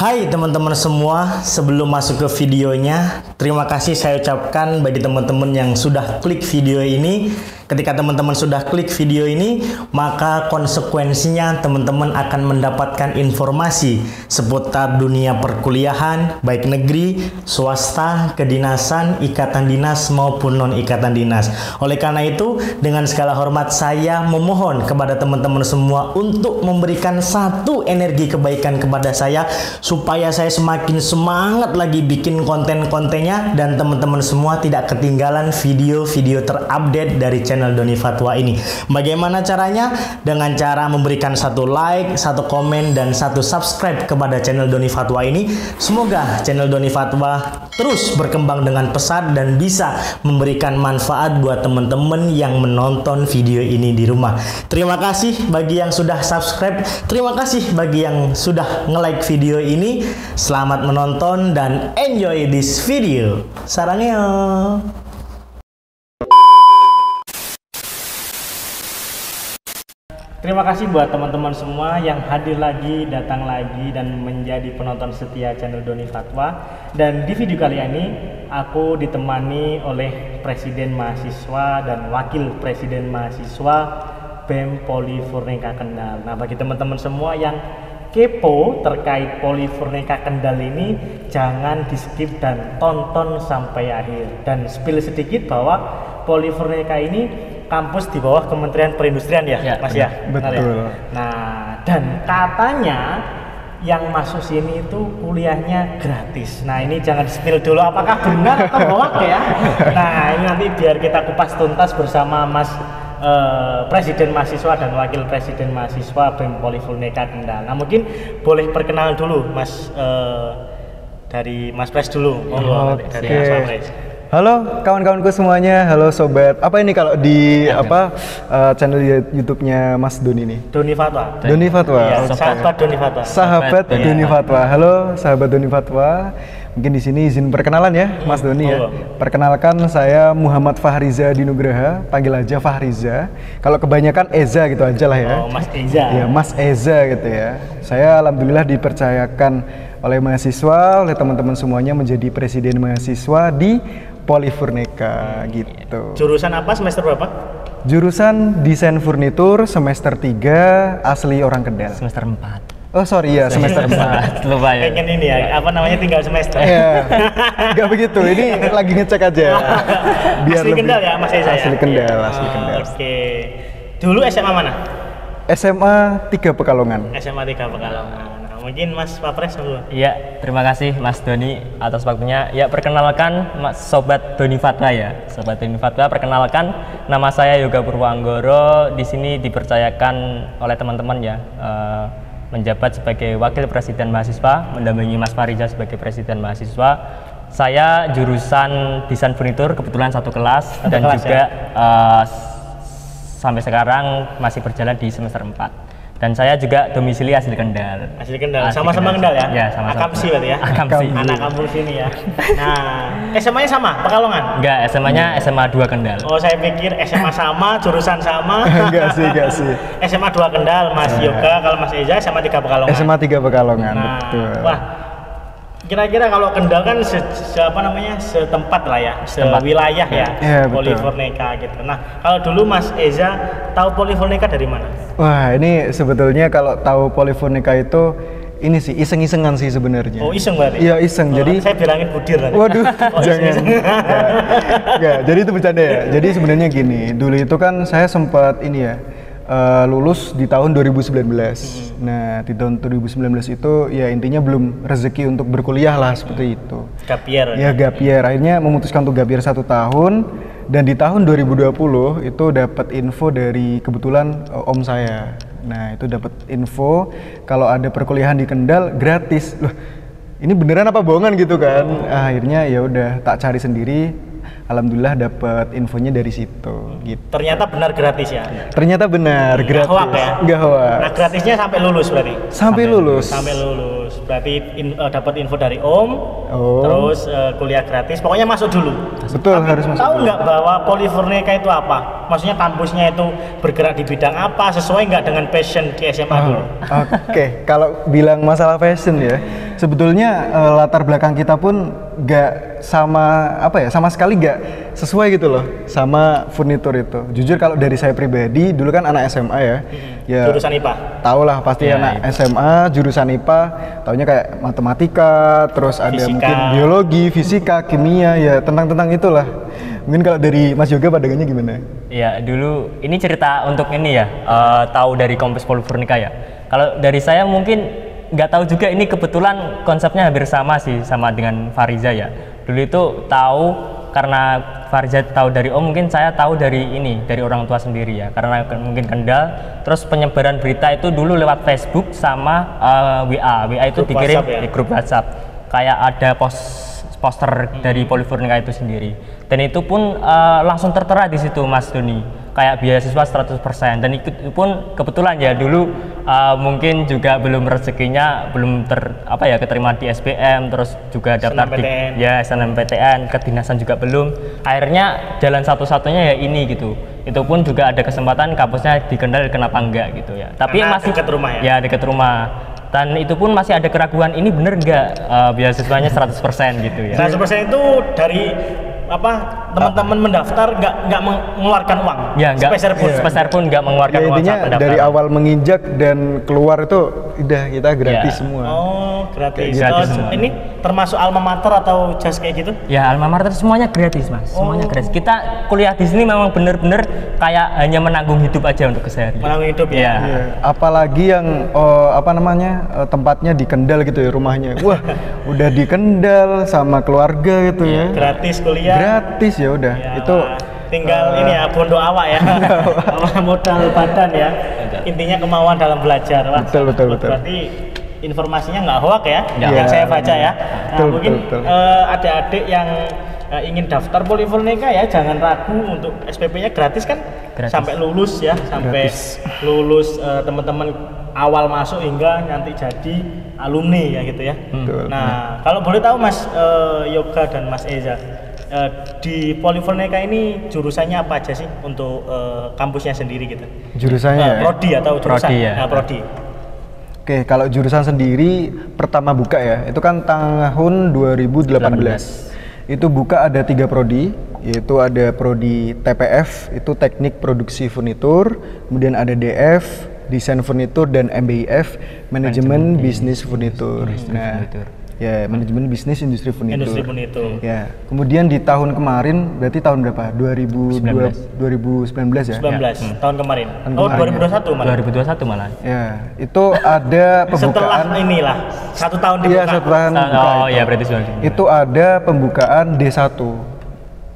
Hai teman-teman semua, sebelum masuk ke videonya, terima kasih saya ucapkan bagi teman-teman yang sudah klik video ini. Ketika teman-teman sudah klik video ini, maka konsekuensinya teman-teman akan mendapatkan informasi seputar dunia perkuliahan, baik negeri, swasta, kedinasan, ikatan dinas maupun non-ikatan dinas. Oleh karena itu, dengan segala hormat saya memohon kepada teman-teman semua untuk memberikan satu energi kebaikan kepada saya, supaya saya semakin semangat lagi bikin konten-kontennya dan teman-teman semua tidak ketinggalan video-video terupdate dari channel Doni Fatwa ini. Bagaimana caranya? Dengan cara memberikan satu like, satu komen, dan satu subscribe kepada channel Doni Fatwa ini. Semoga channel Doni Fatwa terus berkembang dengan pesat dan bisa memberikan manfaat buat teman-teman yang menonton video ini di rumah. Terima kasih bagi yang sudah subscribe, terima kasih bagi yang sudah nge-like video ini. Selamat menonton dan enjoy this video. Sarangnya. Terima kasih buat teman-teman semua yang hadir lagi, datang lagi, dan menjadi penonton setia channel Doni Fatwa. Dan di video kali ini, aku ditemani oleh Presiden Mahasiswa dan Wakil Presiden Mahasiswa BEM Polifurneka Kendal. Nah, bagi teman-teman semua yang kepo terkait Polifurneka Kendal ini, jangan di skip dan tonton sampai akhir. Dan spill sedikit bahwa Polifurneka ini kampus di bawah Kementerian Perindustrian ya, Mas ya? Betul. Ya? Nah, dan katanya yang masuk sini itu kuliahnya gratis. Nah, ini jangan spill dulu apakah benar atau hoax ya. Nah, ini nanti biar kita kupas tuntas bersama Mas Presiden Mahasiswa dan Wakil Presiden Mahasiswa BEM Polifurneka Kendal. Nah, mungkin boleh perkenalan dulu Mas, dari Mas Pres dulu. Dari Mas Pres. Halo kawan-kawanku semuanya, halo sobat. Apa ini kalau di channel YouTube-nya Mas Doni ini? Doni Fatwa. Doni Fatwa. Iya, sahabat Doni Fatwa. Sahabat Doni Fatwa. Halo sahabat Doni Fatwa. Mungkin di sini izin perkenalan ya, Mas Doni ya. Perkenalkan, saya Muhammad Fahriza Dinugraha, panggil aja Fahriza. Kalau kebanyakan Eza gitu aja lah ya. Oh, Mas Eza. Ya, Mas Eza gitu ya. Saya alhamdulillah dipercayakan oleh mahasiswa, oleh teman-teman semuanya menjadi presiden mahasiswa di Polifurneka gitu. Jurusan apa, semester berapa? Jurusan Desain Furnitur semester 3, asli orang Kendal. Semester 4. Oh sorry ya, semester 4. Lupa ya. Pengen ini ya, apa namanya, tinggal semester. Iya, nggak begitu, ini lagi ngecek aja. Biar asli Kendal ya, Mas Eza ya? Asli Kendal, asli Kendal. Oke. Dulu SMA mana? SMA 3 Pekalongan. SMA 3 Pekalongan. Mungkin Mas Papres dulu. Iya, terima kasih Mas Doni atas waktunya. Ya, perkenalkan Sobat Doni Fatwa ya. Sobat Doni Fatwa, perkenalkan nama saya Yoga Purwanggoro. Di sini dipercayakan oleh teman-teman ya, menjabat sebagai Wakil Presiden Mahasiswa, mendampingi Mas Fahriza sebagai Presiden Mahasiswa. Saya jurusan Desain Furnitur, kebetulan satu kelas dan juga ya? Sampai sekarang masih berjalan di semester 4. Dan saya juga domisili asli Kendal. Asli Kendal, sama-sama Kendal ya? Ya, sama-sama. Akamsi berarti ya? Akamsi. Anak kampung sini ya. Nah, SMA-nya sama, Pekalongan? Enggak, SMA-nya SMA 2 Kendal. Oh, saya pikir SMA sama, jurusan sama. Enggak sih. SMA 2 Kendal, Mas Yoga. Kalau Mas Eza, SMA 3 Pekalongan. SMA 3 Pekalongan, nah, betul. Wah, kira-kira kalau Kendal kan setempat lah ya, sewilayah ya, Polifurneka gitu. Nah, kalau dulu Mas Eza tahu Polifurneka dari mana? Wah, ini sebetulnya kalau tahu Polifurneka itu ini sih iseng-isengan sih sebenarnya. Oh, iseng berarti? Iya, iseng. Jadi saya bilangin budir nanti. Waduh, jangan. Enggak, jadi itu bercanda ya. Jadi sebenarnya gini, dulu itu kan saya sempat ini ya, lulus di tahun 2019. Nah, di tahun 2019 itu ya intinya belum rezeki untuk berkuliah lah seperti itu. Gap year. Ya, gap year. Akhirnya memutuskan untuk gap year 1 tahun. Dan di tahun 2020 itu dapat info dari kebetulan om saya. Nah, itu dapat info kalau ada perkuliahan di Kendal gratis. Loh, ini beneran apa bohongan gitu kan? Akhirnya ya udah tak cari sendiri. Alhamdulillah dapat infonya dari situ gitu. Ternyata benar gratis ya? Ternyata benar gratis. Nggak hoax ya? Nggak hoax. Nah, gratisnya sampai lulus berarti? Sampai lulus. Berarti dapat info dari om, terus kuliah gratis. Pokoknya masuk dulu. Betul. Tapi harus masuk. Tahu nggak bahwa Polifurneka itu apa? Maksudnya kampusnya itu bergerak di bidang apa? Sesuai nggak dengan passion di SMA dulu? Oke, kalau bilang masalah fashion ya, sebetulnya latar belakang kita pun gak sama sama sekali gak sesuai gitu loh sama furnitur itu. Jujur kalau dari saya pribadi dulu kan anak SMA ya Jurusan IPA. Tahu lah pasti anak SMA jurusan IPA, taunya kayak matematika, terus ada Fisika. mungkin biologi, fisika, kimia, ya tentang itulah. Mungkin kalau dari Mas Yoga pandangannya gimana? Ya dulu ini cerita untuk ini ya, tahu dari Kampus Polifurnika ya. Kalau dari saya mungkin nggak tahu juga, ini kebetulan konsepnya hampir sama sih sama dengan Fariza ya. Dulu itu tahu karena Fariza tahu dari Om, mungkin saya tahu dari ini, dari orang tua sendiri ya, karena mungkin Kendal. Terus penyebaran berita itu dulu lewat Facebook sama WA itu Grup dikirim WhatsApp ya? di grup WhatsApp, kayak ada poster dari Polifurnika itu sendiri, dan itu pun langsung tertera di situ Mas Doni, kayak beasiswa 100%, dan itu pun kebetulan ya dulu mungkin juga belum rezekinya belum keterima di SBM, terus juga daftar di SNMPTN, kedinasan juga belum, akhirnya jalan satu-satunya ya ini gitu. Itu pun juga ada kesempatan kampusnya di Kendal, kenapa enggak gitu ya, tapi Karena masih dekat rumah ya dekat rumah. Dan itu pun masih ada keraguan, ini bener nggak beasiswanya 100% gitu ya. 100% itu dari teman-teman mendaftar nggak mengeluarkan uang. Ya, nggak sepeser pun nggak mengeluarkan Ya uang intinya saat mendaftar. dari awal menginjak dan keluar itu udah kita gratis semua. Oh, gratis. Gratis semua. Ini termasuk alma mater atau jas kayak gitu? Ya, alma mater semuanya gratis Mas, semuanya gratis. Kita kuliah di sini memang bener-bener kayak hanya menanggung hidup aja untuk keseharian. Menanggung hidup ya. Iya, apalagi yang tempatnya di Kendal gitu ya, rumahnya. Wah, udah di Kendal sama keluarga gitu ya. Gratis kuliah. Gratis ya udah. Ya, itu tinggal ini ya, bondo awak ya. Modal badan ya. Intinya kemauan dalam belajar. Wah, betul. Berarti informasinya nggak hoak ya, Ya. yang saya baca ya. Nah, mungkin betul. adik-adik yang ingin daftar Polifurnika ya, jangan ragu untuk SPP-nya gratis kan, Gratis. sampai lulus ya, sampai lulus teman-teman awal masuk hingga nanti jadi alumni ya gitu ya. Betul. Nah, kalau boleh tahu Mas Yoga dan Mas Eza, di Polifurnika ini jurusannya apa aja sih untuk kampusnya sendiri gitu? jurusannya ya. Prodi atau jurusan? Prodi ya. Prodi. Oke, kalau jurusan sendiri pertama buka ya, itu kan tahun 2018. Itu buka ada 3 prodi, yaitu ada prodi TPF, itu teknik produksi furnitur, kemudian ada DF, desain furnitur, dan MBIF, manajemen bisnis furnitur. Ya, manajemen bisnis industri furnitur. Industri furnitur. Ya, kemudian di tahun kemarin, berarti tahun berapa? 2019 ya? 19 tahun kemarin. Tahun Oh, kemarin, 2021 malah. 2021 malah. Ya, itu ada Setelah pembukaan. inilah 1 tahun dibuka. Iya, setelah buka Oh itu. ya, berarti sudah. Itu ada pembukaan D1.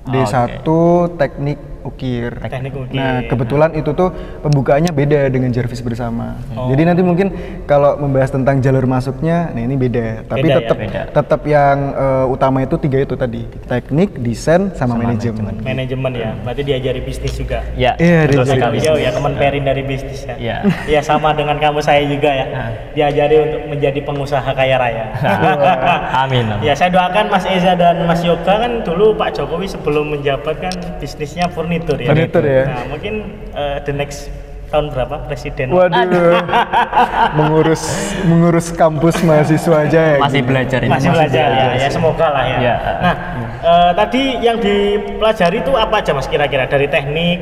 D1 oke. teknik ukir. Teknik ukir. Nah, kebetulan itu tuh pembukaannya beda dengan Jarvis bersama. Oh. Jadi nanti mungkin kalau membahas tentang jalur masuknya, nah ini beda. Tapi Beda ya, tetap beda. tetap yang utama itu 3 itu tadi. Teknik, desain, sama manajemen. Manajemen ya. Berarti diajari bisnis juga. Ya, Iya, betul dia sekali. Jauh ya, teman Perin dari bisnis ya. Iya. Iya, sama dengan kamu saya juga ya. Diajari untuk menjadi pengusaha kaya raya. Amin. Ya, saya doakan Mas Eza dan Mas Yoga kan dulu Pak Jokowi sebelum menjabat kan bisnisnya furnitur ya. Furnitur ya. Nah, mungkin the next tahun berapa presiden? Waduh, mengurus kampus mahasiswa aja ya. Masih belajar ini. Masih belajar ya. Ya, semoga lah ya. Ya. Nah, tadi yang dipelajari itu apa aja Mas kira-kira? Dari teknik,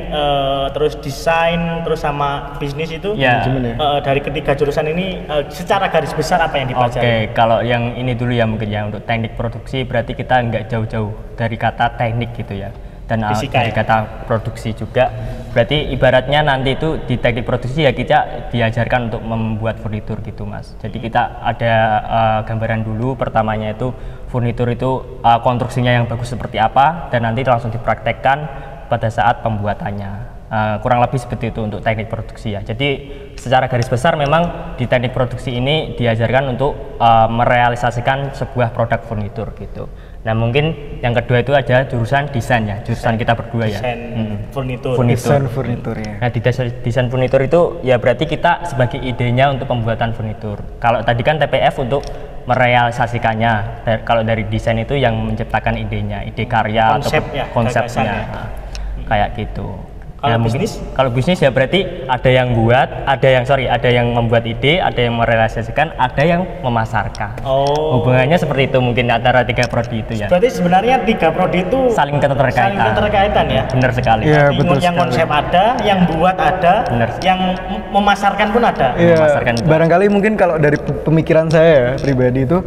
terus desain, terus sama bisnis itu? Ya. Manajemen ya. Dari ketiga jurusan ini secara garis besar apa yang dipelajari? Oke, kalau yang ini dulu ya mungkin ya, untuk teknik produksi berarti kita nggak jauh-jauh dari kata teknik gitu ya, dan Fisika dari ya? kata produksi juga. Berarti ibaratnya nanti itu di teknik produksi ya kita diajarkan untuk membuat furnitur gitu Mas. Jadi kita ada gambaran dulu, pertamanya itu furnitur itu konstruksinya yang bagus seperti apa, dan nanti langsung dipraktekkan pada saat pembuatannya. Kurang lebih seperti itu untuk teknik produksi ya. Jadi secara garis besar memang di teknik produksi ini diajarkan untuk merealisasikan sebuah produk furnitur gitu. Nah mungkin yang kedua itu ada jurusan desain ya, jurusan kita berdua ya. Desain furnitur. Desain furnitur ya. Nah di desain furnitur itu ya berarti kita sebagai idenya untuk pembuatan furnitur. Kalau tadi kan TPF untuk merealisasikannya. Kalau dari desain itu yang menciptakan idenya, ide karya Konsep atau ya, konsepnya. gagasannya. Nah, kayak gitu. Kalau mungkin- bisnis? Kalau bisnis ya berarti ada yang ada yang membuat ide, ada yang merealisasikan, ada yang memasarkan. Oh. Hubungannya seperti itu mungkin antara 3 prodi itu ya. Berarti sebenarnya 3 prodi itu Saling keterkaitan. saling keterkaitan ya. Benar sekali. Iya, Yang betul sekali. konsep ada, yang buat ada, Benar. yang memasarkan pun ada. Iya, memasarkan itu. barangkali mungkin kalau dari pemikiran saya ya, pribadi itu,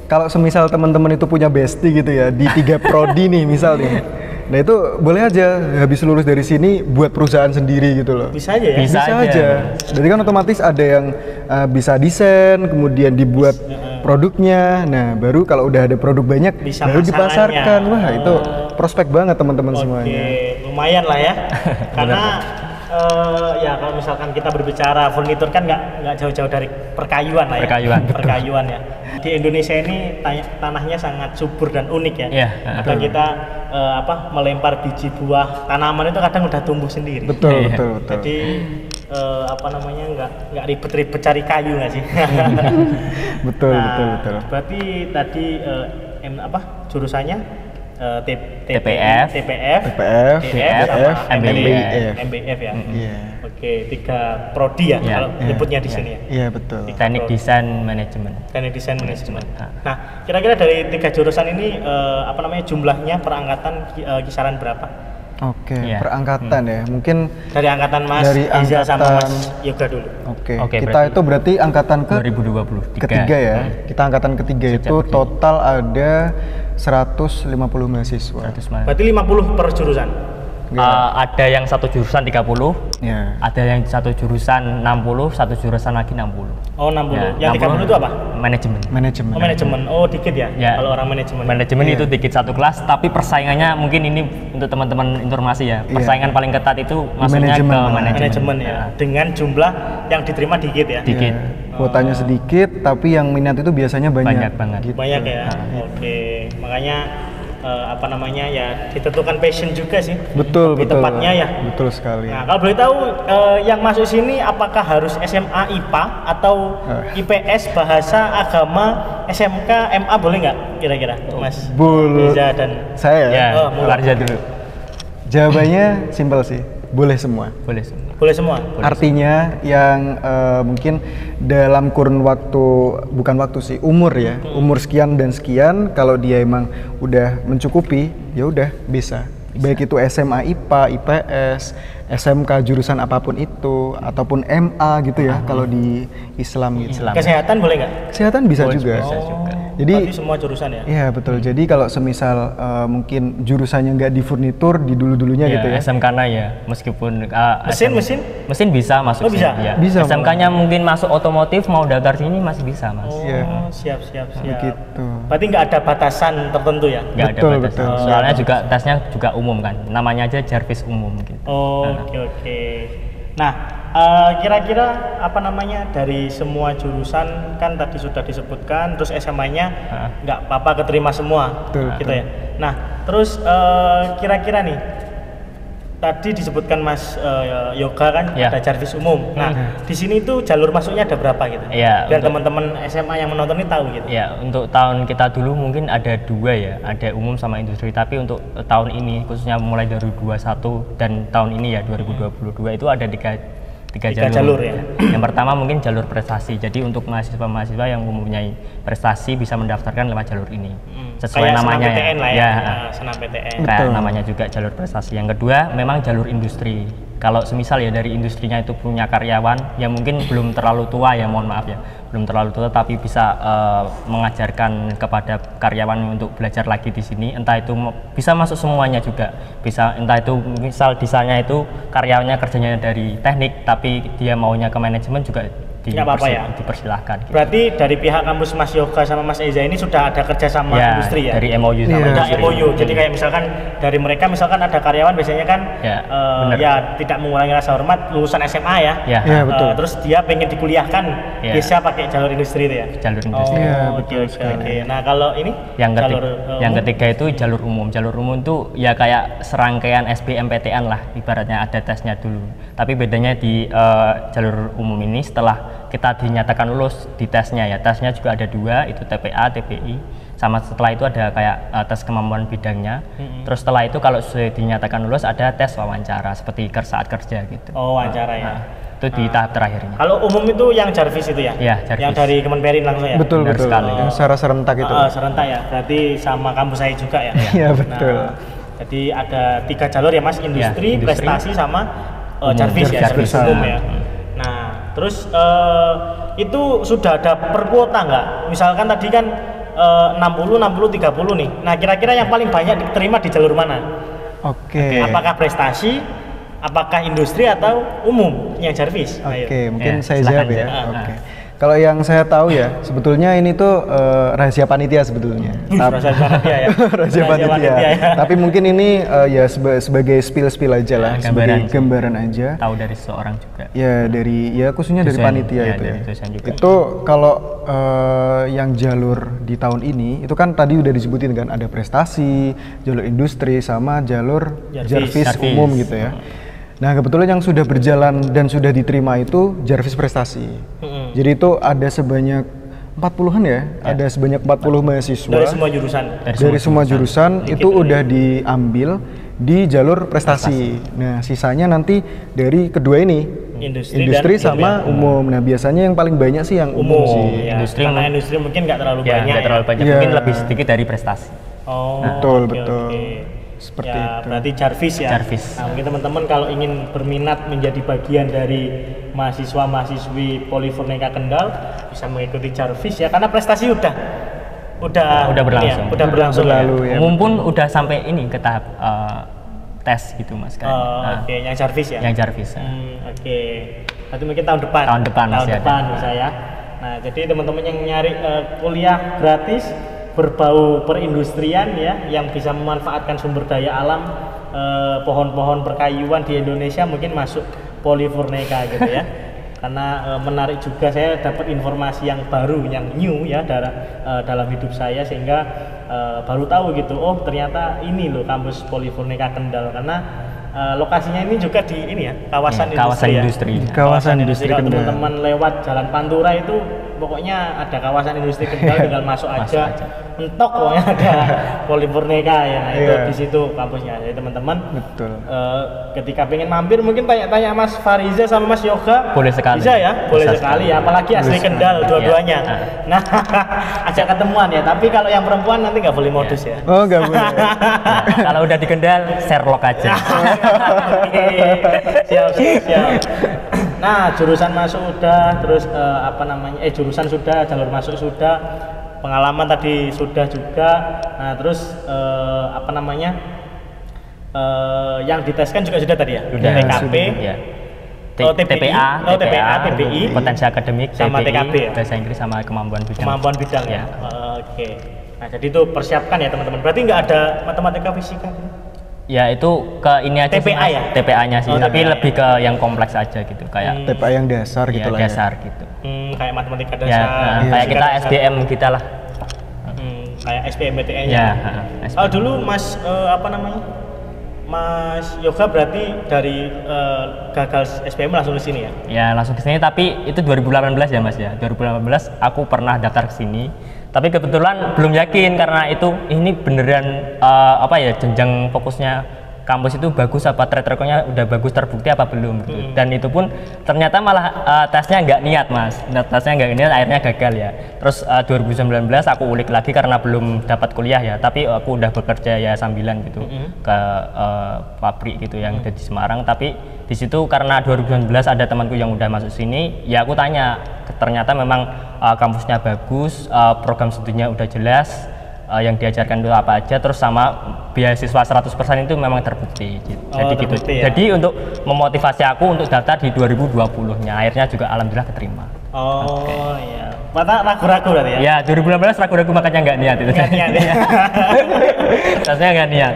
kalau semisal teman-teman itu punya bestie gitu ya, di 3 prodi nih misalnya, nah itu boleh aja habis lulus dari sini buat perusahaan sendiri gitu loh. Bisa aja ya. Bisa aja. aja. Jadi kan otomatis ada yang bisa desain, kemudian dibuat produknya. Nah, baru kalau udah ada produk banyak, Bisa baru masakannya. dipasarkan. Wah, itu prospek banget teman-teman Oke, semuanya. lumayan lah ya. Karena ya kalau misalkan kita berbicara furnitur kan nggak jauh-jauh dari perkayuan lah ya. Perkayuan, betul. Perkayuan ya. Di Indonesia ini tanahnya sangat subur dan unik ya. Iya, Kadang kita melempar biji buah tanaman itu kadang udah tumbuh sendiri. Betul, Iya. betul, betul. Jadi nggak ribet-ribet cari kayu nggak sih? Betul, Nah, betul, betul. Berarti tadi jurusannya TPF, PPF, DF, sama MBF. MBF ya. Iya. Oke, 3 prodi ya Iya. kalau nyebutnya di sini ya. Iya, betul. teknik desain manajemen. Teknik desain manajemen. Nah. Nah, kira-kira dari 3 jurusan ini jumlahnya perangkatan kisaran berapa? Oke, Iya. perangkatan ya. Mungkin Dari angkatan Mas Dari Iza sama angkatan- Mas Yoga dulu. oke. Oke, Kita berarti itu berarti angkatan ke 2023. ketiga ya. Kita angkatan ketiga itu total ada 150 mahasiswa. 100 mahasiswa. Berarti 50 per jurusan. Ada yang satu jurusan 30, Ya. ada yang satu jurusan 60, satu jurusan lagi 60. Oh, 60. Ya, Yang 30 itu apa? Manajemen. Manajemen. Oh, manajemen. Oh, dikit ya. Ya. Kalau orang manajemen. Manajemen itu dikit satu kelas, tapi persaingannya mungkin ini untuk teman-teman informasi ya. Iya. Persaingan paling ketat itu masuknya manajemen. ke manajemen. Manajemen ya. Dengan jumlah yang diterima dikit ya. Dikit. Kuotanya sedikit, tapi yang minat itu biasanya banyak. Banyak banget. Gitu. Banyak ya. Oke. Makanya ya ditentukan passion juga sih. Betul, Lebih betul. tepatnya ya. Betul sekali. Nah, kalau boleh tahu yang masuk sini apakah harus SMA IPA atau IPS bahasa agama SMK MA boleh nggak kira-kira Mas Boleh. Iza dan Saya Ya, Oh, mulai. Larja dulu. jawabannya simpel sih. Boleh semua. Boleh semua. boleh semua. Artinya yang mungkin dalam kurun waktu, bukan waktu sih, umur ya, umur sekian dan sekian, kalau dia emang udah mencukupi, ya udah bisa. Baik itu SMA IPA, IPS, SMK jurusan apapun itu, ataupun MA gitu ya, kalau di Islam gitu. Islam. Kesehatan boleh nggak? Kesehatan bisa Boleh, juga. bisa juga. Jadi Berarti semua jurusan ya. iya betul. Jadi kalau semisal mungkin jurusannya nggak di furnitur di dulu-dulunya gitu ya. SMK-nya ya, meskipun mesin bisa masuk Oh, bisa? sini, ya. Bisa, SMK-nya mungkin masuk otomotif, mau daftar sini masih bisa, Mas. Oh, Iya. siap. Begitu. Berarti nggak ada batasan tertentu ya? Nggak ada Betul, batasan. betul. Soalnya juga tesnya juga umum kan. Namanya aja Jarvis umum gitu. Oh, oke. Nah, kira-kira dari semua jurusan kan tadi sudah disebutkan, terus SMA-nya nggak apa-apa keterima semua, Betul, gitu ya. Nah, terus kira-kira nih tadi disebutkan Mas Yoga kan Ya. ada Jarvis umum. Nah, di sini tuh jalur masuknya ada berapa gitu? Iya, Biar untuk- teman-teman SMA yang menonton ini tahu gitu. Ya, untuk tahun kita dulu mungkin ada 2 ya, ada umum sama industri. Tapi untuk tahun ini, khususnya mulai dari 21 dan tahun ini ya 2022 itu ada tiga Tiga jalur ya. Yang pertama mungkin jalur prestasi. Jadi untuk mahasiswa-mahasiswa yang mempunyai prestasi bisa mendaftarkan lewat jalur ini. Sesuai Kayak namanya senam PTN lah ya. Ya. Senam PTN. Kayak Betul. namanya juga jalur prestasi. Yang kedua memang jalur industri. Kalau semisal ya dari industrinya itu punya karyawan yang mungkin belum terlalu tua ya, mohon maaf ya, belum terlalu tua tapi bisa mengajarkan kepada karyawan untuk belajar lagi di sini, entah itu bisa masuk semuanya juga, bisa entah itu misal desainnya itu karyawannya kerjanya dari teknik tapi dia maunya ke manajemen juga Nggak apa-apa ya? dipersilahkan. Gitu. Berarti dari pihak kampus Mas Yoga sama Mas Eza ini sudah ada kerja sama Ya, industri ya? dari MOU sama Iya. Udah industri. MOU, jadi kayak misalkan dari mereka misalkan ada karyawan biasanya kan Ya, benar. ya tidak mengurangi rasa hormat lulusan SMA ya. Ya, Iya, betul. Terus dia pengen dikuliahkan Ya. bisa pakai jalur industri itu ya. jalur industri. Iya, Oh, betul oke, oke. Nah, kalau ini Yang ketiga, jalur yang umum? ketiga itu jalur umum. Jalur umum itu ya kayak serangkaian SBMPTN lah, ibaratnya ada tesnya dulu. Tapi bedanya di jalur umum ini setelah kita dinyatakan lulus di tesnya ya. Tesnya juga ada 2, itu TPA, TPI. sama setelah itu ada kayak tes kemampuan bidangnya. Terus setelah itu kalau sudah dinyatakan lulus ada tes wawancara seperti saat kerja gitu. Oh, wawancara ya. Itu di tahap terakhirnya. Kalau umum itu yang Jarvis itu ya? Iya, Jarvis. Yang dari Kemenperin langsung ya? Betul, Benar betul. sekali. Yang secara serentak itu. Serentak ya, berarti sama kampus saya juga ya? Iya, betul. Nah, jadi ada 3 jalur ya Mas, industri, industri, prestasi sama umum. Jarvis ya, Jarvis. Jarvis umum ya. Nah, terus itu sudah ada per kuota nggak? Misalkan tadi kan 60, 60, 30 nih. Nah, kira-kira yang paling banyak diterima di jalur mana? Oke. Apakah prestasi, apakah industri atau umum yang Jarvis? Oke, mungkin Ya, saya silakan, jawab ya. Jan. Oke. Kalau yang saya tahu ya, sebetulnya ini tuh rahasia panitia sebetulnya. Rahasia panitia ya. Rahasia panitia. ya. Tapi mungkin ini ya sebagai spill aja lah, sebagai gambaran aja. Tahu dari seseorang juga. Ya dari khususnya dari Dosen, panitia ya, itu dari ya. dosen juga. Itu kalau yang jalur di tahun ini itu kan tadi udah disebutin kan ada prestasi, jalur industri sama jalur Jarvis umum gitu ya. Nah kebetulan yang sudah berjalan dan sudah diterima itu Jarvis prestasi. Jadi itu ada sebanyak 40-an ya, ada sebanyak 40 mahasiswa Dari semua jurusan. dari semua jurusan itu udah diambil di jalur prestasi. Nah sisanya nanti dari kedua ini industri dan sama umum. Nah biasanya yang paling banyak sih yang umum sih. Ya, karena industri mungkin nggak terlalu Ya, banyak. nggak terlalu banyak, Ya. mungkin lebih sedikit dari prestasi. Oh, Betul, oke, betul. oke. Seperti Ya, itu. berarti Jarvis ya. Jarvis. Nah, mungkin teman-teman kalau ingin berminat menjadi bagian dari mahasiswa-mahasiswi Polifurnika Kendal bisa mengikuti Jarvis ya, karena prestasi udah berlangsung. udah berlangsung Berlalu ya. Umum pun udah sampai ini ke tahap tes gitu Mas kan. Oke, yang Jarvis ya. Yang Jarvis. Oke. Berarti mungkin tahun depan. Tahun depan masih ada. bisa ya. Nah, jadi teman-teman yang nyari kuliah gratis berbau perindustrian ya, yang bisa memanfaatkan sumber daya alam, pohon-pohon perkayuan di Indonesia mungkin masuk Polifurnika gitu ya. Karena menarik juga, saya dapat informasi yang baru, yang new ya dalam hidup saya, sehingga baru tahu gitu, oh ternyata ini loh kampus Polifurnika Kendal, karena lokasinya ini juga di ini ya, kawasan industri. Kawasan industri Kalau Kendal. teman-teman lewat Jalan Pantura itu pokoknya ada kawasan industri Kendal, tinggal masuk aja. Mentok pokoknya ada Polifurnika ya. Nah, itu di situ kampusnya. Jadi teman-teman Betul. ketika pengen mampir mungkin tanya-tanya Mas Fariza sama Mas Yoga. Boleh sekali. Bisa ya? Boleh sekali ya, apalagi asli Kendal dua-duanya. Ya. Nah, ajak ketemuan ya. Tapi kalau yang perempuan nanti nggak boleh modus ya. Oh nggak boleh. Kalau udah di Kendal, Sherlock aja. Oke, siap. Nah, jurusan masuk udah, terus jurusan sudah, jalur masuk sudah, pengalaman tadi sudah juga. Nah, terus yang diteskan juga sudah tadi ya? Sudah. TKP, Ya. TPA, TPI, potensi akademik, sama TPI, TKP ya? bahasa Inggris sama kemampuan bidang. Kemampuan bidang ya. Ya. Oke. Nah, jadi itu persiapkan ya teman-teman. Berarti nggak ada matematika fisika? Ya itu ke ini aja TPA sih, ya? TPA-nya sih, Oh, tapi TPA lebih ke yang kompleks aja gitu, kayak TPA yang dasar gitu ya, lah dasar gitu. Kayak matematika Ya, dasar. kayak fisika kita dasar. SBM kita lah. Kayak SBMPTN Ya, ya. SBM. Dulu Mas Mas Yoga berarti dari gagal SBM langsung ke sini ya? Ya langsung ke sini, tapi itu 2018 ya Mas ya. 2018 aku pernah daftar ke sini. Tapi kebetulan belum yakin karena itu ini beneran jenjang fokusnya kampus itu bagus apa, track recordnya udah bagus, terbukti apa belum gitu. Dan itu pun ternyata malah tesnya nggak niat Mas, tesnya nggak niat, akhirnya gagal ya. Terus 2019 aku ulik lagi karena belum dapat kuliah ya, tapi aku udah bekerja ya sambilan gitu ke pabrik gitu yang ada di Semarang. Tapi di situ karena 2019 ada temanku yang udah masuk sini, ya aku tanya, ternyata memang kampusnya bagus, program studinya udah jelas, yang diajarkan itu apa aja, terus sama beasiswa 100% itu memang terbukti gitu. Jadi gitu. Terbukti, ya? Jadi untuk memotivasi aku untuk daftar di 2020-nya, akhirnya juga alhamdulillah keterima. Oh iya. Mata ragu-ragu berarti ya? Ya 2019 ragu-ragu makanya nggak niat itu. Nggak niat ya? Rasanya nggak niat.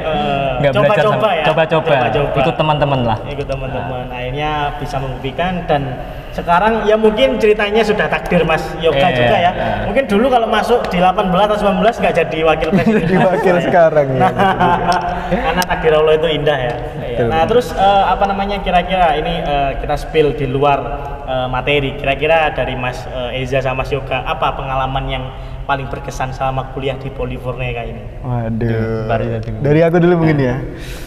Nggak belajar Coba-coba ya? Coba-coba. Coba-coba. Ikut teman-teman lah. Ikut teman-teman. Akhirnya bisa membuktikan, dan sekarang ya mungkin ceritanya sudah takdir Mas Yoga juga ya. Mungkin dulu kalau masuk di 18 atau 19 nggak jadi wakil presiden. Jadi wakil sekarang ya. Karena takdir Allah itu indah ya. Nah terus kira-kira ini kita spill di luar materi. Kira-kira dari Mas Eza sama Mas Yoga, apa pengalaman yang paling berkesan selama kuliah di Polifourneka ini? Waduh. Baru ya dulu. Dari aku dulu mungkin ya.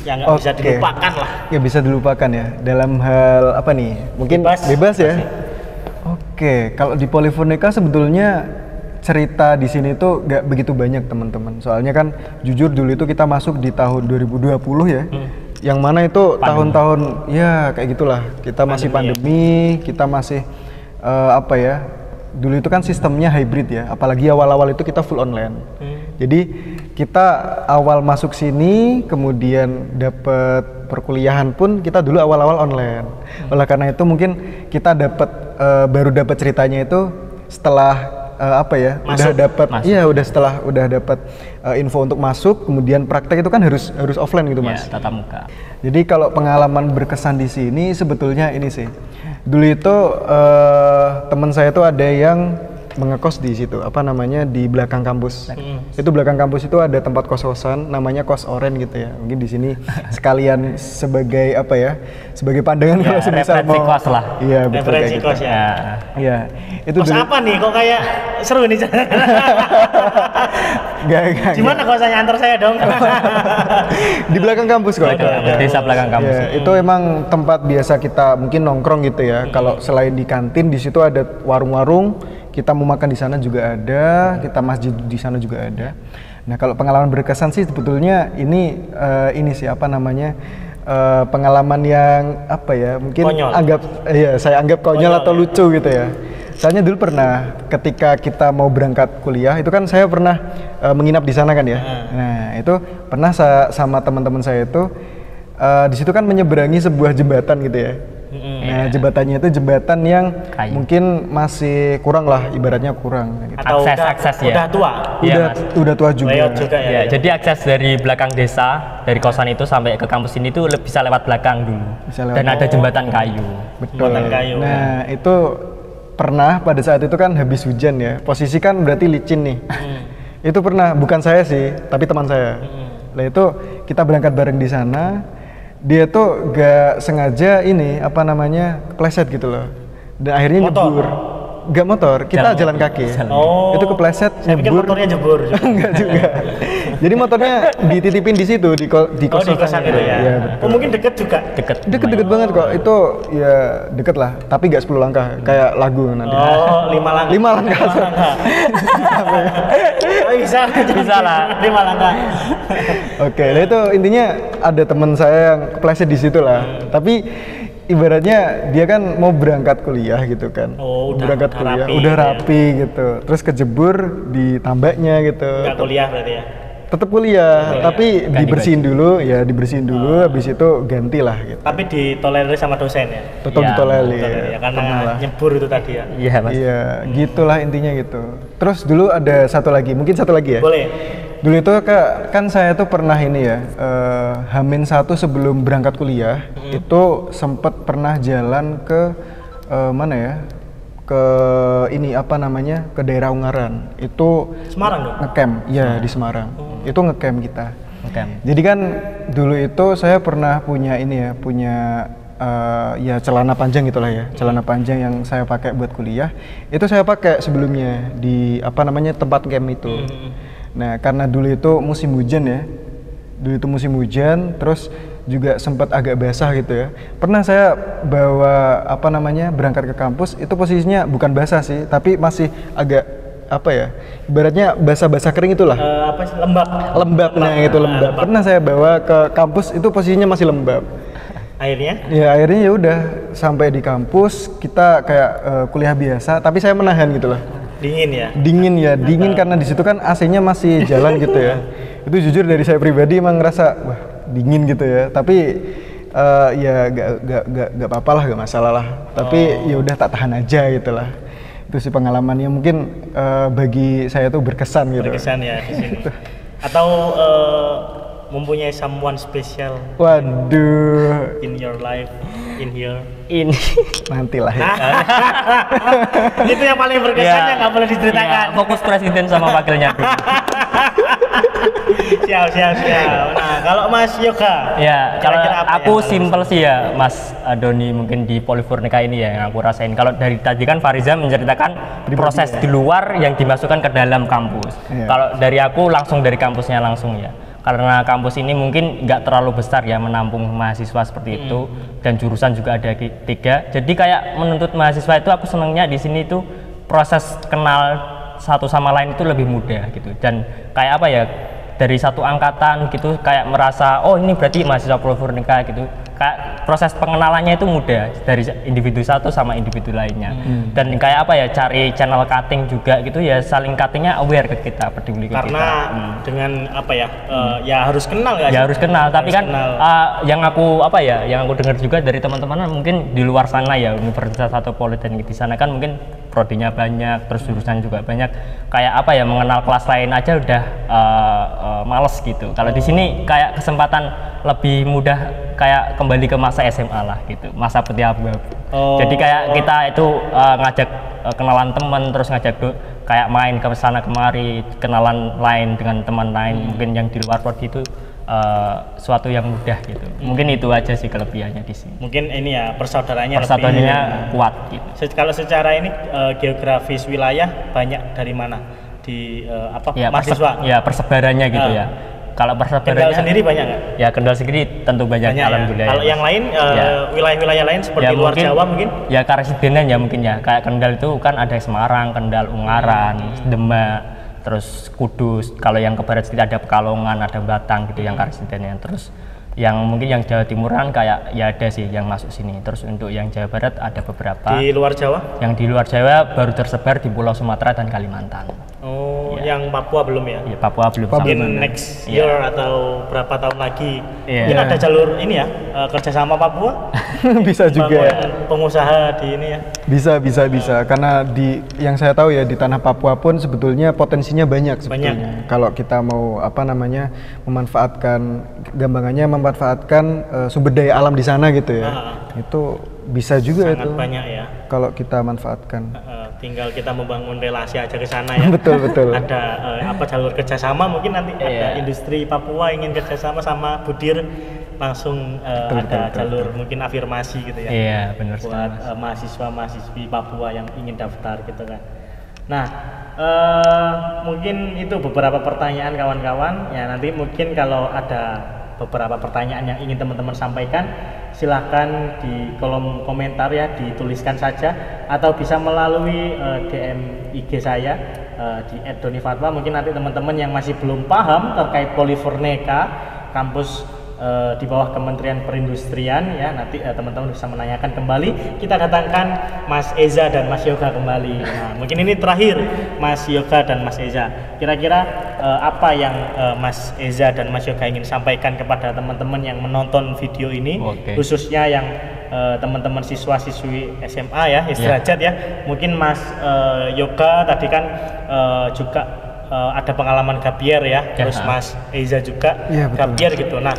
Yang nggak bisa Oke. dilupakan lah. Ya bisa dilupakan ya. Dalam hal apa nih? Mungkin bebas ya. Oke, kalau di Polifourneka sebetulnya cerita di sini tuh nggak begitu banyak teman-teman. Soalnya kan jujur dulu itu kita masuk di tahun 2020 ya. Yang mana itu tahun-tahun ya kayak gitulah. Kita masih pandemi, kita masih apa ya? Dulu itu kan sistemnya hybrid ya. Apalagi awal-awal itu kita full online. Jadi kita awal masuk sini, kemudian dapat perkuliahan pun kita dulu awal-awal online. Oleh karena itu mungkin kita baru dapat ceritanya itu setelah apa ya, udah dapat, iya udah dapat info untuk masuk, kemudian praktek itu kan harus offline gitu mas. Ya, tatap muka. Jadi kalau pengalaman berkesan di sini sebetulnya ini sih, dulu itu teman saya tuh ada yang mengekos di situ, apa namanya, di belakang kampus. Itu belakang kampus itu ada tempat kos-kosan, namanya Kos Oren gitu ya. Mungkin di sini sekalian sebagai apa ya, sebagai pandangan kalau semisal mau. Kos lah. Iya betul kayak Referensi gitu. kos ya. Iya. Itu Kos apa nih? Kok kayak seru nih? Gak. Gimana kosannya, antar saya dong? Di belakang kampus kok. Desa belakang kampus. Ya, itu emang tempat biasa kita mungkin nongkrong gitu ya. Kalau selain di kantin, di situ ada warung-warung. Kita mau makan di sana juga ada, kita masjid di sana juga ada. Nah kalau pengalaman berkesan sih sebetulnya ini sih apa namanya, pengalaman yang apa ya, mungkin konyol. Saya anggap konyol atau lucu gitu ya. Soalnya dulu pernah ketika kita mau berangkat kuliah itu kan saya pernah menginap di sana kan ya. Nah itu pernah sama teman-teman saya itu di situ kan menyeberangi sebuah jembatan gitu ya. Nah jembatannya itu jembatan yang mungkin masih kurang lah, ibaratnya kurang gitu. Atau akses ya. Udah tua. Udah tua juga. Layout juga ya. Ya, jadi akses dari belakang desa, dari kosan itu sampai ke kampus ini tuh bisa lewat belakang dulu. Dan ada jembatan kayu. Betul. Jembatan kayu. Nah itu pernah pada saat itu kan habis hujan ya, posisi kan berarti licin nih. Itu pernah, bukan saya sih, tapi teman saya. Nah itu kita berangkat bareng di sana. Dia tuh gak sengaja ini apa namanya kepleset gitu loh, dan akhirnya nyebur. Gak motor, kita jalan kaki. Itu kepleset, nyebur. Motornya jebur. Enggak juga. Jadi motornya dititipin di situ di kosan itu ya. Iya, Mungkin deket juga. Deket banget kok. Itu ya deket lah, tapi gak 10 langkah kayak lagu nanti. 5 langkah. 5 langkah. Bisa lah. 5 langkah. Oke, nah itu intinya ada teman saya yang kepleset di situ lah. Tapi ibaratnya dia kan mau berangkat kuliah gitu kan. Berangkat kuliah, udah rapi gitu. Terus kejebur di tambaknya gitu. Nggak kuliah berarti ya? Tetap kuliah, tapi dibersihin dulu, habis itu gantilah gitu. Tapi ditolerir sama dosen ya? Tetap ditolerir. Ya, karena nyebur itu tadi ya? Iya mas. Iya, gitulah intinya gitu. Terus dulu ada satu lagi, mungkin satu lagi ya? Boleh. Dulu itu kan saya tuh pernah ini ya, H-1 sebelum berangkat kuliah, itu sempet pernah jalan ke mana ya? Ke ini apa namanya, ke daerah Ungaran. Itu Semarang dong? Ngecamp, ya di Semarang. Itu ngecamp kita. Ngecamp. Jadi kan dulu itu saya pernah punya ini ya, ya celana panjang gitulah ya, celana panjang yang saya pakai buat kuliah. Itu saya pakai sebelumnya di apa namanya tempat camp itu. Nah karena dulu itu musim hujan ya, terus juga sempat agak basah gitu ya. Pernah saya bawa apa namanya berangkat ke kampus, itu posisinya bukan basah sih, tapi masih agak apa ya, ibaratnya basah-basah kering itulah. Lembab. Nah itu lembab. Pernah saya bawa ke kampus, itu posisinya masih lembab. Akhirnya? Ya akhirnya ya udah sampai di kampus kita kayak kuliah biasa, tapi saya menahan gitu loh. Dingin karena di situ kan AC-nya masih jalan gitu ya. Itu jujur dari saya pribadi emang ngerasa wah dingin gitu ya. Tapi ya gak apa-apa lah, gak masalah lah. Tapi ya udah tak tahan aja gitu lah. Itu sih pengalamannya mungkin bagi saya tuh berkesan gitu. Berkesan ya di sini. Atau mempunyai someone special. Waduh. In your life, in here. Ini nantilah ya. Itu yang paling berkesannya nggak boleh diceritakan. Fokus presiden sama wakilnya dulu. Siap. Nah, kalau Mas Yoga, Ya, kalau kira-kira apa aku yang harus- simpel sih ya, Mas Doni, mungkin di Polifurnika ini ya yang aku rasain. Kalau dari tadi kan Fariza menceritakan proses di luar yang dimasukkan ke dalam kampus. Iya. Kalau dari aku langsung dari kampusnya langsung ya. Karena kampus ini mungkin nggak terlalu besar ya menampung mahasiswa seperti itu, dan jurusan juga ada 3. Jadi kayak menuntut mahasiswa itu aku senangnya di sini itu proses kenal satu sama lain itu lebih mudah gitu. Dan kayak apa ya, dari satu angkatan gitu kayak merasa oh ini berarti mahasiswa Polifurnika gitu. Kayak proses pengenalannya itu mudah dari individu satu sama individu lainnya. Dan kayak apa ya, cari channel cutting juga gitu ya, saling cuttingnya aware ke kita, peduli ke karena kita. dengan apa ya, ya harus kenal nggak sih? Ya harus kenal, tapi Harus kan kenal. yang aku apa ya, yang aku dengar juga dari teman-teman mungkin di luar sana ya, Universitas atau Politeknik di sana kan mungkin prodinya banyak, terus jurusan juga banyak. Kayak apa ya, mengenal kelas lain aja udah males gitu. Kalau di sini kayak kesempatan lebih mudah, kayak kembali ke masa SMA lah gitu, masa putih abu-abu. Jadi kayak kita itu ngajak kenalan teman, terus ngajak kayak main ke sana kemari, kenalan lain dengan teman lain mungkin yang di luar prodi itu suatu yang mudah gitu. Mungkin itu aja sih kelebihannya di sini. Mungkin ini ya persaudaranya Persatuannya kuat gitu. Kalau secara ini geografis wilayah banyak dari mana di Ya, mahasiswa? ya persebarannya gitu ya. Kalau Kendal persebarannya sendiri banyak nggak? ya Kendal sendiri tentu banyak, Banyak alhamdulillah. ya. Kalau yang lain Ya. wilayah-wilayah lain seperti luar Jawa mungkin? ya karesidenan ya mungkin ya, kayak Kendal itu kan ada Semarang, Kendal, Ungaran, Demak, terus Kudus. Kalau yang ke barat sedikit ada Pekalongan, ada Batang gitu yang karesidenan. Terus yang mungkin yang Jawa Timuran kayak ya ada sih yang masuk sini. Terus untuk yang Jawa Barat ada beberapa. Di luar Jawa? Yang di luar Jawa baru tersebar di Pulau Sumatera dan Kalimantan. Oh, yang Papua belum ya? Ya, Papua belum Mungkin sampai. next year atau berapa tahun lagi Iya. mungkin ada jalur ini ya, kerjasama Papua Bisa juga ya. bangun pengusaha di ini ya. Bisa karena di yang saya tahu ya, di tanah Papua pun sebetulnya potensinya banyak sebetulnya. Kalau kita mau apa namanya, memanfaatkan gampangannya, memanfaatkan sumber daya alam di sana gitu ya. Itu bisa juga Sangat itu banyak ya. kalau kita manfaatkan. Tinggal kita membangun relasi aja ke sana ya. Betul. Ada apa jalur kerjasama, mungkin nanti ada industri Papua ingin kerjasama sama Budir, langsung ada jalur mungkin afirmasi gitu ya. Iya, benar Buat sekali. mahasiswa-mahasiswi Papua yang ingin daftar gitu kan. Nah, mungkin itu beberapa pertanyaan kawan-kawan ya. Nanti mungkin kalau ada beberapa pertanyaan yang ingin teman-teman sampaikan, silahkan di kolom komentar ya, dituliskan saja, atau bisa melalui DM IG saya di @donifatwa. Mungkin nanti teman-teman yang masih belum paham terkait Polifurnika kampus di bawah Kementerian Perindustrian ya, nanti teman-teman bisa menanyakan kembali. Kita datangkan Mas Eza dan Mas Yoga kembali. Nah, mungkin ini terakhir Mas Yoga dan Mas Eza. Kira-kira apa yang Mas Eza dan Mas Yoga ingin sampaikan kepada teman-teman yang menonton video ini, khususnya yang teman-teman siswa-siswi SMA ya, Isdrajat ya. Mungkin Mas Yoga tadi kan juga ada pengalaman gabier ya, terus Mas Eza juga gabier gitu. Nah,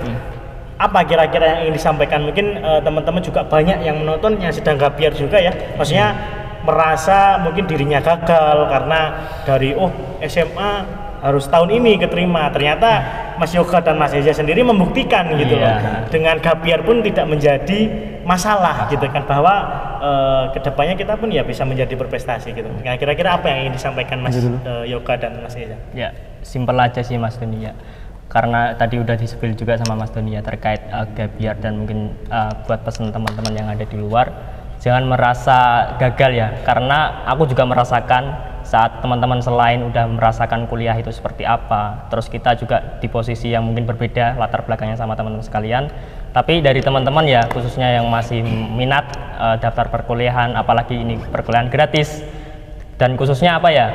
apa kira-kira yang ingin disampaikan? Mungkin teman-teman juga banyak yang menonton yang sedang gabier juga ya, maksudnya merasa mungkin dirinya gagal karena dari SMA harus tahun ini keterima, ternyata Mas Yoga dan Mas Eza sendiri membuktikan gitu loh, dengan gabier pun tidak menjadi masalah gitu kan, bahwa kedepannya kita pun ya bisa menjadi berprestasi gitu. Nah, kira-kira apa yang ingin disampaikan Mas Yoga dan Mas Eza? Ya, simpel aja sih Mas Doni ya. Karena tadi udah di-spill juga sama Mas Doni ya terkait gabiar, dan mungkin buat pesan teman-teman yang ada di luar, jangan merasa gagal ya, karena aku juga merasakan saat teman-teman selain udah merasakan kuliah itu seperti apa, terus kita juga di posisi yang mungkin berbeda latar belakangnya sama teman-teman sekalian, tapi dari teman-teman ya khususnya yang masih minat daftar perkuliahan, apalagi ini perkuliahan gratis, dan khususnya apa ya,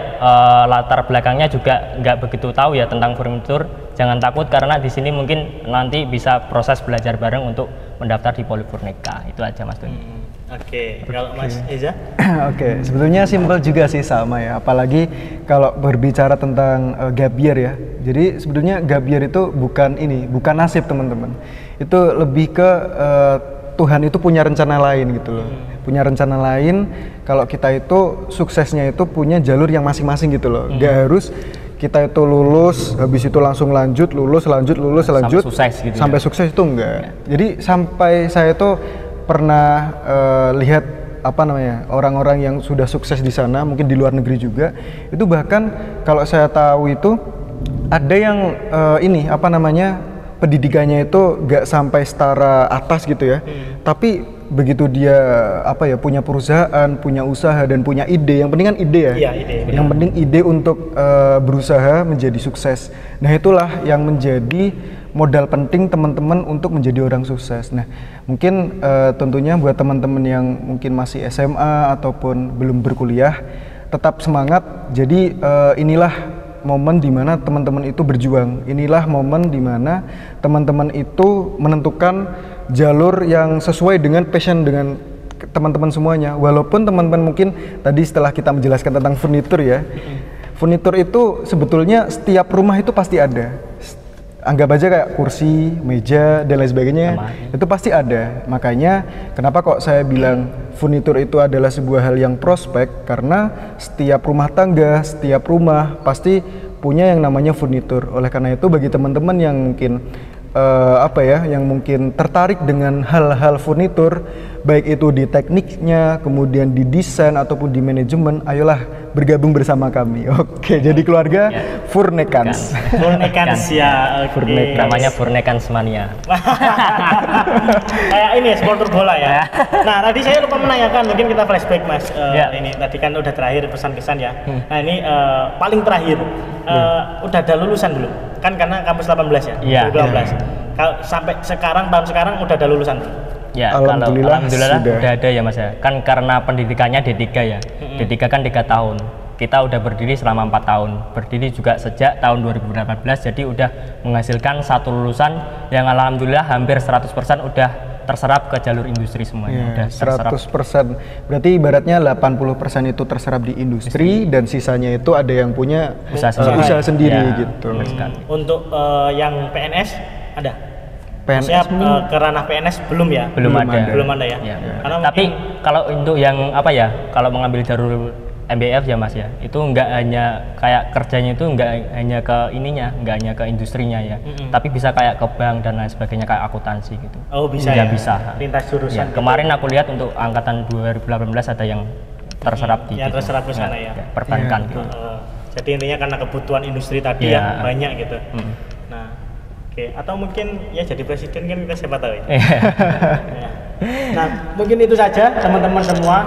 latar belakangnya juga nggak begitu tahu ya tentang furnitur, jangan takut karena di sini mungkin nanti bisa proses belajar bareng untuk mendaftar di Polifurnika. Itu aja Mas Doni. Oke, kalau Mas Eza? Oke, sebetulnya simpel juga sih sama ya, apalagi kalau berbicara tentang gabier ya. Jadi sebetulnya gabier itu bukan nasib teman-teman. Itu lebih ke Tuhan itu punya rencana lain gitu loh. Punya rencana lain, kalau kita itu suksesnya itu punya jalur yang masing-masing gitu loh. Gak harus kita itu lulus, habis itu langsung lanjut, lulus, lanjut, sukses gitu sampai sukses itu enggak. Jadi sampai saya tuh pernah lihat orang-orang yang sudah sukses di sana, mungkin di luar negeri juga, itu bahkan kalau saya tahu itu ada yang pendidikannya itu nggak sampai setara atas gitu ya, tapi begitu dia punya perusahaan, punya usaha dan punya ide, yang penting kan ide ya, yang penting ide untuk berusaha menjadi sukses. Nah itulah yang menjadi modal penting teman-teman untuk menjadi orang sukses. Nah mungkin tentunya buat teman-teman yang mungkin masih SMA ataupun belum berkuliah, tetap semangat. Jadi inilah momen dimana teman-teman itu berjuang. Inilah momen dimana teman-teman itu menentukan jalur yang sesuai dengan passion dengan teman-teman semuanya. Walaupun teman-teman mungkin tadi setelah kita menjelaskan tentang furnitur ya, furnitur itu sebetulnya setiap rumah itu pasti ada. Anggap aja kayak kursi, meja, dan lain sebagainya, itu pasti ada. Makanya kenapa kok saya bilang furnitur itu adalah sebuah hal yang prospek, karena setiap rumah tangga, setiap rumah pasti punya yang namanya furnitur. Oleh karena itu bagi teman-teman yang mungkin yang mungkin tertarik dengan hal-hal furnitur, baik itu di tekniknya, kemudian di desain ataupun di manajemen, ayolah bergabung bersama kami. Oke, jadi keluarga Furnekans. Furnekans ya, oke. Namanya Furnekans Mania. Kayak ini supporter bola ya. Nah, tadi saya lupa menanyakan, mungkin kita flashback Mas. Ini tadi kan udah terakhir pesan-kesan ya. Nah, ini paling terakhir. Udah ada lulusan belum? Kan karena kampus 18 ya? Iya. 12. Kalau sampai sekarang, tahun sekarang udah ada lulusan belum? Ya, alhamdulillah udah ada ya Mas ya. Kan karena pendidikannya D3 ya. D3 kan 3 tahun. Kita udah berdiri selama 4 tahun. Berdiri juga sejak tahun 2018, jadi udah menghasilkan satu lulusan yang alhamdulillah hampir 100% udah terserap ke jalur industri semuanya. Udah 100%. Berarti ibaratnya 80% itu terserap di industri dan sisanya itu ada yang punya usaha sendiri gitu. Untuk yang PNS ada? PNS ke ranah PNS belum ya? Belum ada ya. Karena tapi kalau untuk yang kalau mengambil jalur MBF ya Mas ya, itu nggak hanya kayak kerjanya itu nggak hanya ke ininya, nggak hanya ke industrinya ya, tapi bisa kayak ke bank dan lain sebagainya, kayak akuntansi gitu. Oh bisa ya? Bisa. Lintas jurusan. Ya, kemarin aku lihat untuk angkatan 2018 ada yang terserap di yang terserap di sana ya. Perbankan gitu. Jadi intinya karena kebutuhan industri tadi ya banyak gitu. Nah, oke. Atau mungkin ya jadi presiden kan kita siapa tahu ya. Nah, mungkin itu saja teman-teman semua.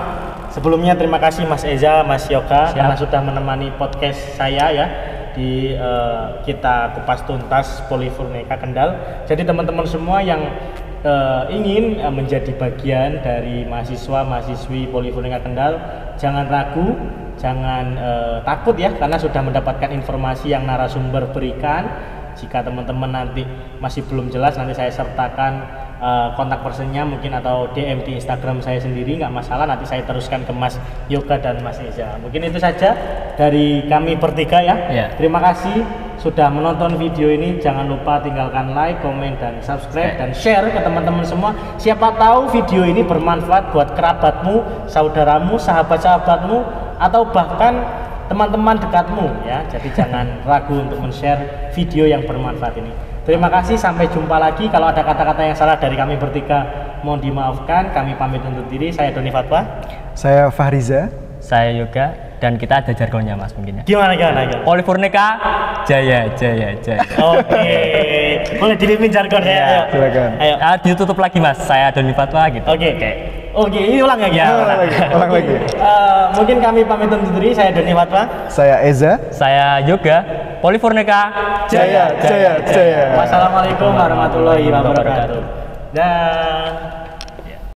Sebelumnya terima kasih Mas Eza, Mas Yoga karena sudah menemani podcast saya ya di kita kupas tuntas Polifurneka Kendal. Jadi teman-teman semua yang ingin menjadi bagian dari mahasiswa-mahasiswi Polifurneka Kendal, jangan ragu, jangan takut ya, karena sudah mendapatkan informasi yang narasumber berikan. Jika teman-teman nanti masih belum jelas, nanti saya sertakan kontak personnya mungkin atau DM di Instagram saya sendiri, nggak masalah, nanti saya teruskan ke Mas Yoga dan Mas Eza. Mungkin itu saja dari kami bertiga ya. Terima kasih sudah menonton video ini. Jangan lupa tinggalkan like, komen, dan subscribe dan share ke teman-teman semua. Siapa tahu video ini bermanfaat buat kerabatmu, saudaramu, sahabat-sahabatmu, atau bahkan teman-teman dekatmu ya. Jadi jangan ragu untuk men-share video yang bermanfaat ini. Terima kasih, sampai jumpa lagi. Kalau ada kata-kata yang salah dari kami bertiga, mohon dimaafkan. Kami pamit undur diri. Saya Doni Fatwa. Saya Fahriza. Saya Yoga. Dan kita ada jargonnya Mas mungkin ya. Gimana? Polifurneka Jaya. Oke. Boleh dipimpin jargon ya. Silakan. Ayo. Ditutup lagi Mas. Saya Doni Fatwa gitu. Oke, ini ulang ya? Ulang lagi. Mungkin kami pamit undur diri. Saya Doni Fatwa. Saya Eza. Saya Yoga. Polifurneka Jaya. Wassalamualaikum warahmatullahi wabarakatuh. Dah.